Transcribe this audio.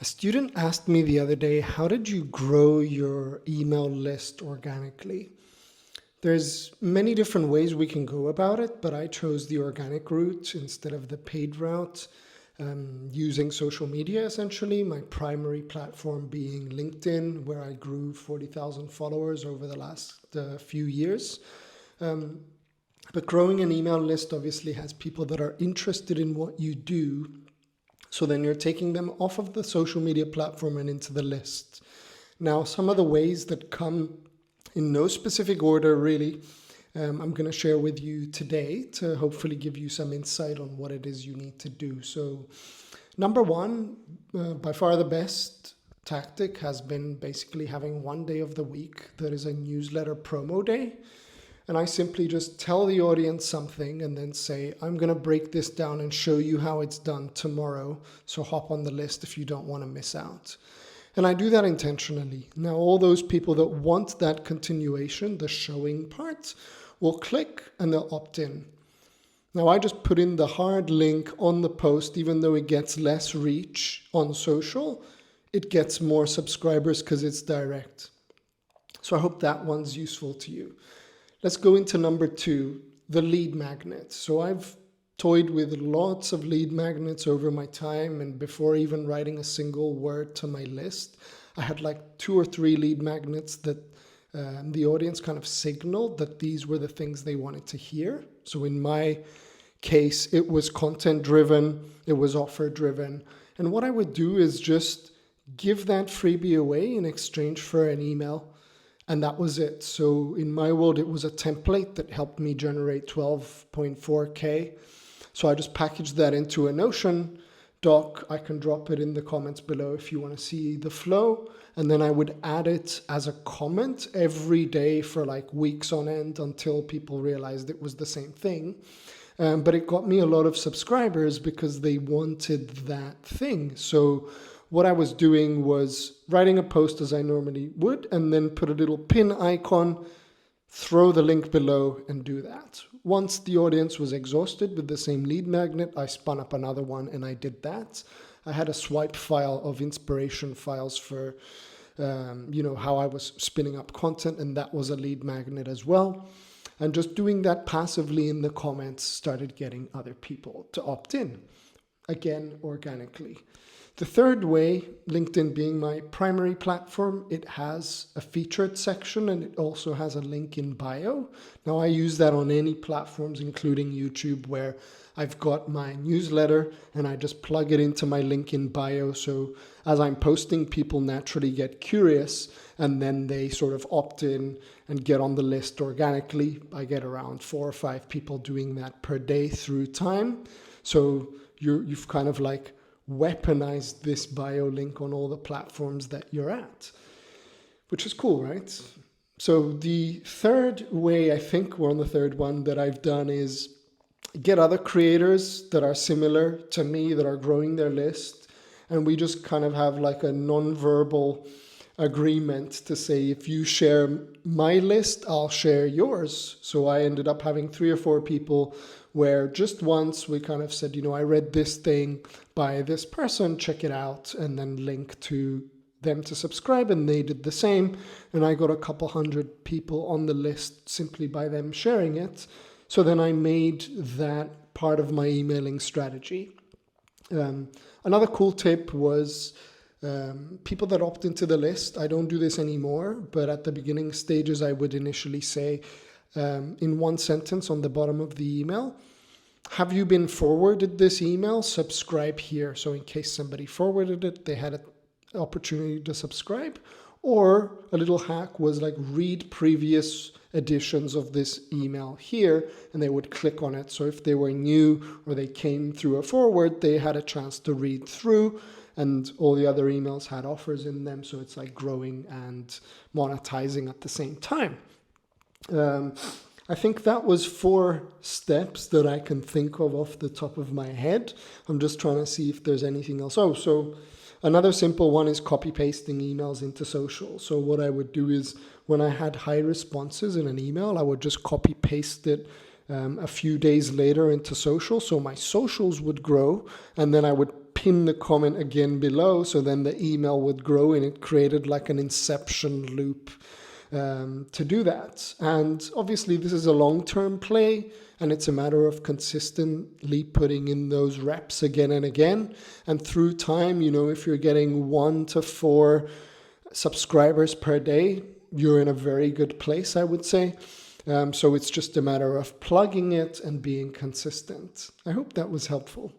A student asked me the other day, how did you grow your email list organically? There's many different ways we can go about it, but I chose the organic route instead of the paid route, using social media essentially, my primary platform being LinkedIn, where I grew 40,000 followers over the last few years. But growing an email list obviously has people that are interested in what you do. So then you're taking them off of the social media platform and into the list. Now, some of the ways that come in no specific order, really, I'm going to share with you today to hopefully give you some insight on what it is you need to do. So, number one, by far the best tactic has been basically having one day of the week that is a newsletter promo day. And I simply just tell the audience something and then say, I'm going to break this down and show you how it's done tomorrow. So hop on the list if you don't want to miss out. And I do that intentionally. Now, all those people that want that continuation, the showing part, will click and they'll opt in. Now, I just put in the hard link on the post, even though it gets less reach on social, it gets more subscribers because it's direct. So I hope that one's useful to you. Let's go into number two, the lead magnet. So I've toyed with lots of lead magnets over my time, and before even writing a single word to my list, I had like 2 or 3 lead magnets that the audience kind of signaled that these were the things they wanted to hear. So in my case, it was content driven, it was offer driven. And what I would do is just give that freebie away in exchange for an email. And that was it. So in my world, it was a template that helped me generate 12.4K. So I just packaged that into a Notion doc. I can drop it in the comments below if you want to see the flow. And then I would add it as a comment every day for like weeks on end until people realized it was the same thing. But it got me a lot of subscribers because they wanted that thing. So what I was doing was writing a post as I normally would, and then put a little pin icon, throw the link below, and do that. Once the audience was exhausted with the same lead magnet, I spun up another one and I did that. I had a swipe file of inspiration files for, how I was spinning up content, and that was a lead magnet as well. And just doing that passively in the comments started getting other people to opt in, again, organically. The third way, LinkedIn being my primary platform, it has a featured section and it also has a link in bio. Now I use that on any platforms, including YouTube, where I've got my newsletter and I just plug it into my link in bio. So as I'm posting, people naturally get curious and then they sort of opt in and get on the list organically. I get around 4 or 5 people doing that per day through time. So you've kind of like weaponize this bio link on all the platforms that you're at, which is cool, right? So the third way, I think we're on the third one that I've done, is get other creators that are similar to me that are growing their list. And we just kind of have like a non-verbal agreement to say, if you share my list, I'll share yours. So I ended up having 3 or 4 people where just once we kind of said, I read this thing by this person, check it out, and then link to them to subscribe, and they did the same. And I got a couple hundred people on the list simply by them sharing it. So then I made that part of my emailing strategy. Another cool tip was people that opt into the list. I don't do this anymore, but at the beginning stages, I would initially say in one sentence on the bottom of the email, have you been forwarded this email? Subscribe here. So in case somebody forwarded it, they had an opportunity to subscribe. Or a little hack was like, read previous editions of this email here, and they would click on it. So if they were new or they came through a forward, they had a chance to read through, and all the other emails had offers in them. So it's like growing and monetizing at the same time. I think that was 4 steps that I can think of off the top of my head. I'm just trying to see if there's anything else. So another simple one is copy pasting emails into social. So what I would do is when I had high responses in an email, I would just copy paste it a few days later into social. So my socials would grow, and then I would pin the comment again below, so then the email would grow, and it created like an inception loop to do that. And obviously this is a long-term play, and it's a matter of consistently putting in those reps again and again. And through time, if you're getting 1 to 4 subscribers per day, you're in a very good place, I would say. So it's just a matter of plugging it and being consistent. I hope that was helpful.